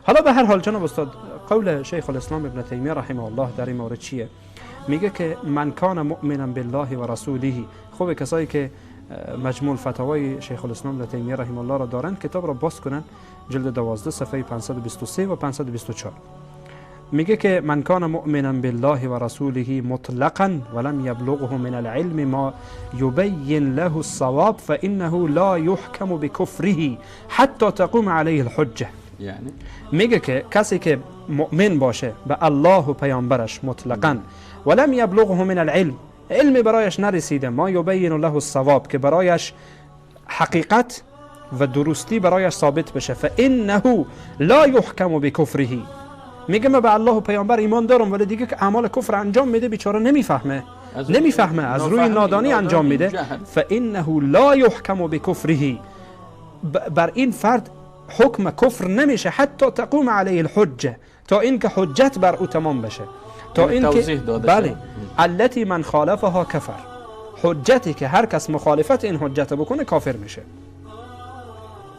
حالا به هر حال جناب استاد، قول شیخ الاسلام ابن تیمیه رحمه الله در این مورد چیه؟ میگه که من کان مؤمنا بالله و رسوله. خوبه کسایی که مجموع فتاوای شیخ الاسلام ابن تیمیه رحمه الله را دارن کتاب را باز کنن، جلد 12 صفحه 523 و 524. میگه که من کان مؤمنا بالله و رسوله مطلقا ولم یبلغه من العلم ما یبین له الصواب فانه لا یحکم بکفره حتی تقوم علیه الحجه. یعنی میگه که کسی که مؤمن باشه به الله و پیامبرش مطلقا ولم یبلغه من العلم، علم برایش نرسیده، ما یبین له الصواب، که برایش حقیقت و درستی برایش ثابت بشه، فانه لا یحکم بکفره. میگه من به الله و پیامبر ایمان دارم ولی دیگه که اعمال کفر انجام میده، بیچاره نمیفهمه از روی نادانی انجام میده، فانه لا یحکم بکفره. بر این فرد حکم کفر نمیشه حتی تقوم علیه الحجه، تا اینکه حجت بر او تمام بشه، تا اینکه بله التي من خالفها کفر، حجتی که هر کس مخالفت این حجت بکنه کافر میشه.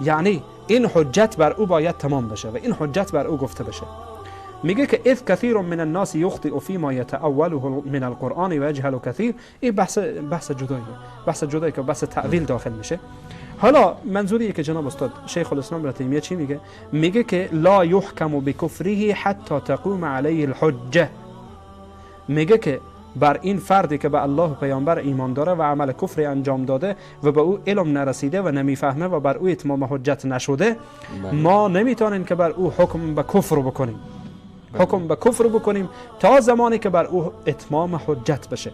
یعنی این حجت بر او باید تمام بشه و این حجت بر او گفته بشه. میگه که اذ کثیر من الناس یخطئ فيما يتأوله من القرآن و یجهل کثیر. این بحث جدایی که بحث تعویل داخل میشه. حالا منظوری که جناب استاد شیخ الاسلام ابن تیمیه چی میگه؟ میگه که لا یحکم بکفره حتی تقوم علیه الحجه. میگه که بر این فردی که به الله و پیامبر ایمان داره و عمل کفر انجام داده و به او علم نرسیده و نمیفهمه و بر او اتمام حجت نشده، ما نمیتونیم که بر او حکم به کفر بکنیم تا زمانی که بر او اتمام حجت بشه.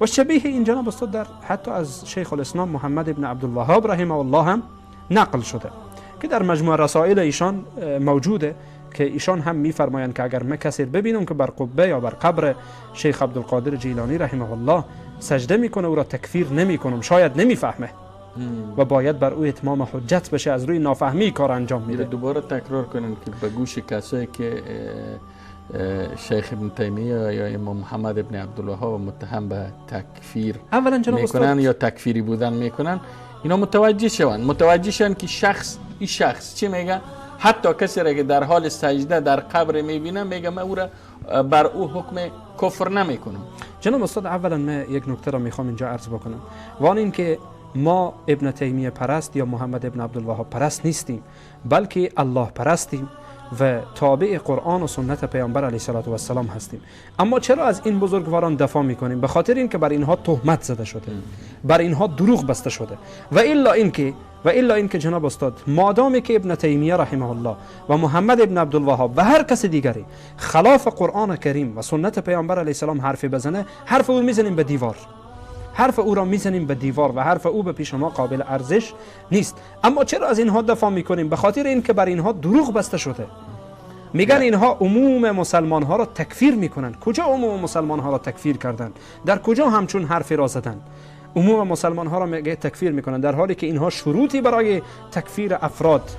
و شبیه این جناب استاد در حتی از شیخ الاسلام محمد ابن عبدالوهاب رحمه الله هم نقل شده که در مجموع رسائل ایشان موجوده که ایشان هم میفرمایند که اگر من کسی ببینم که بر قبه یا بر قبر شیخ عبدالقادر جیلانی رحمه الله سجده میکنه، او را تکفیر نمیکنم، شاید نمیفهمه و باید بر او اتمام حجت بشه، از روی نافهمی کار انجام میده. دوباره تکرار کنیم که به گوش کسایی که شیخ ابن تیمیه یا امام محمد ابن عبدالوهاب متهم به تکفیر میکنن یا تکفیری بودن میکنن، اینا متوجه شون که این شخص چی میگه. حتی کسی را که در حال سجده در قبر میبینه میگه من او را بر او حکم کفر نمیکنم. جناب استاد، اولا من یک نکته را میخوام اینجا عرض بکنم، وان این که ما ابن تیمیه پرست یا محمد ابن عبدالوهاب پرست نیستیم، بلکه الله پرستیم و تابع قرآن و سنت پیامبر علیه السلام هستیم. اما چرا از این بزرگواران دفاع میکنیم؟ به خاطر اینکه بر اینها تهمت زده شده، بر اینها دروغ بسته شده. و الا اینکه جناب استاد، مادامی که ابن تیمیه رحمه الله و محمد ابن عبدالوهاب و هر کس دیگری خلاف قرآن کریم و سنت پیامبر علیه السلام حرفی بزنه، حرف او میزنیم به دیوار، حرف او را میزنیم به دیوار و حرف او به پیش ما قابل ارزش نیست. اما چرا از اینها دفاع میکنیم؟ به خاطر اینکه بر اینها دروغ بسته شده. میگن اینها عموم مسلمان ها را تکفیر میکنن. کجا عموم مسلمان ها را تکفیر کردن؟ در کجا همچون حرفی را زدن؟ عموم مسلمان ها را میگه تکفیر میکنن، در حالی که اینها شروطی برای تکفیر افراد،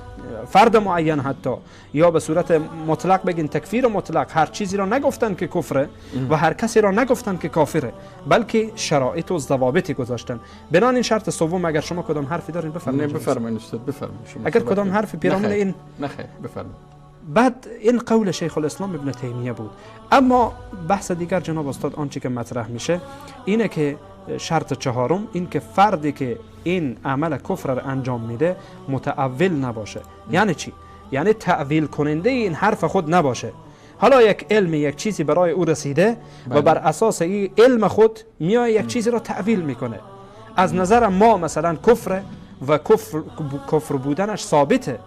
فرد معین حتی، یا به صورت مطلق بگین تکفیر مطلق، هر چیزی را نگفتن که کفره و هر کسی را نگفتن که کافره، بلکه شرایط و ضوابطی گذاشتن. بنابراین این شرط سوم، اگر شما کدام حرفی دارین بفرمایید. بفرمایید استاد، بفرمایید. اگر کدام حرفی پیرامون این نخیر بفرمایید. بعد این قول شیخ الاسلام ابن تیمیه بود. اما بحث دیگر جناب استاد آنچه که مطرح میشه اینه که شرط چهارم این که فردی که این عمل کفر را انجام میده متأول نباشه. یعنی چی؟ یعنی تعویل کننده این حرف خود نباشه. حالا یک علم، یک چیزی برای او رسیده و بر اساس این علم خود میاد یک چیزی را تعویل میکنه. از نظر ما مثلا کفر و کفر بودنش ثابته،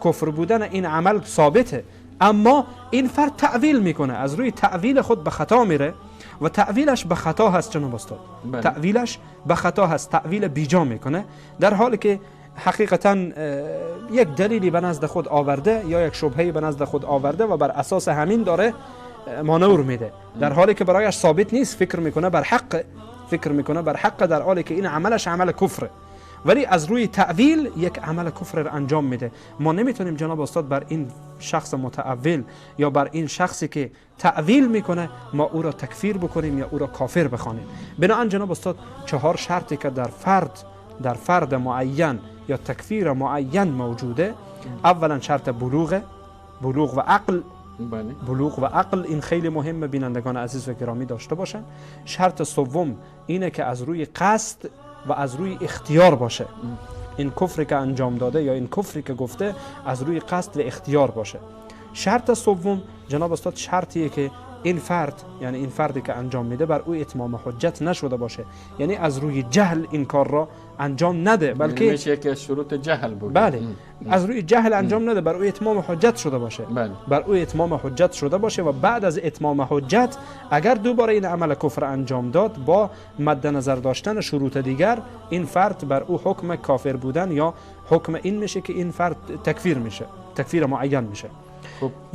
کفر بودن این عمل ثابته، اما این فرد تعویل میکنه، از روی تعویل خود به خطا میره و تعویلش به خطا هست جناب استاد. تعویلش به خطا هست، تعویل بیجا میکنه، در حالی که حقیقتا یک دلیلی به نزد خود آورده یا یک شبهه‌ای به نزد خود آورده و بر اساس همین داره مانور میده، در حالی که برایش ثابت نیست. فکر میکنه بر حق، در حالی که این عملش عمل کفره، ولی از روی تعویل یک عمل کفر را انجام میده. ما نمیتونیم جناب استاد بر این شخص متأول یا بر این شخصی که تعویل میکنه ما او را تکفیر بکنیم یا او را کافر بخوانیم. بنابراین جناب استاد 4 شرطی که در فرد معین یا تکفیر معین موجوده. اولا شرط بلوغه، بلوغ و عقل. بله. بلوغ و عقل این خیلی مهمه، بینندگان عزیز و گرامی داشته باشن. شرط سوم اینه که از روی قصد و از روی اختیار باشه. این کفری که انجام داده یا این کفری که گفته از روی قصد و اختیار باشه. شرط سوم جناب استاد شرطیه که این فرد، یعنی این فردی که انجام میده، بر او اتمام حجت نشده باشه، یعنی از روی جهل این کار را انجام نده، بلکه میشه که شروط جهل بود. بله، از روی جهل انجام نده، بر او اتمام حجت شده باشه. بله. بر او اتمام حجت شده باشه و بعد از اتمام حجت اگر دوباره این عمل کفر انجام داد، با مد نظر داشتن شروط دیگر، این فرد بر او حکم کافر بودن یا حکم این میشه که این فرد تکفیر میشه، تکفیر معین میشه.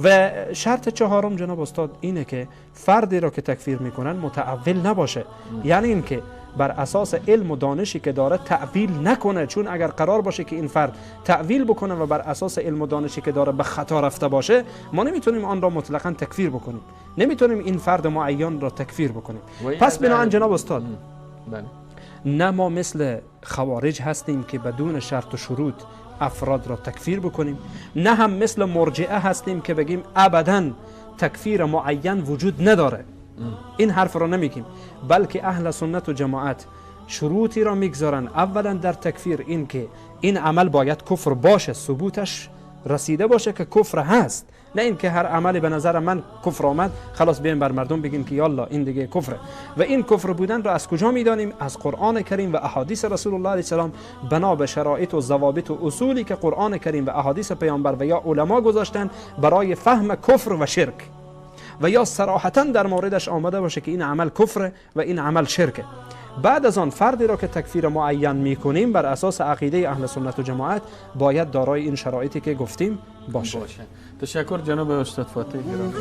و شرط چهارم جناب استاد اینه که فردی را که تکفیر میکنن متأول نباشه، یعنی این که بر اساس علم و دانشی که داره تأویل نکنه، چون اگر قرار باشه که این فرد تأویل بکنه و بر اساس علم و دانشی که داره به خطا رفته باشه، ما نمیتونیم آن را مطلقاً تکفیر بکنیم، نمیتونیم این فرد معین را تکفیر بکنیم. پس بنابراین جناب استاد نه ما مثل خوارج هستیم که بدون شرط و شروط افراد را تکفیر بکنیم، نه هم مثل مرجئه هستیم که بگیم ابداً تکفیر معین وجود نداره. این حرف را نمیگیم، بلکه اهل سنت و جماعت شروطی را میگذارن. اولا در تکفیر این که این عمل باید کفر باشه، ثبوتش رسیده باشه که کفر هست، نه این که هر عملی به نظر من کفر آمد خلاص بیایم بر مردم بگیم که یالا این دیگه کفره. و این کفر بودن را از کجا میدانیم؟ از قرآن کریم و احادیث رسول الله علیه السلام، بنا به شرایط و ضوابط و اصولی که قرآن کریم و احادیث پیامبر و یا علما گذاشتن برای فهم کفر و شرک، و یا صراحتا در موردش آمده باشه که این عمل کفر و این عمل شرکه. بعد از آن فردی را که تکفیر معین میکنیم بر اساس عقیده اهل سنت و جماعت باید دارای این شرایطی که گفتیم باشه. تشکر جناب استاد فاتح گرامی.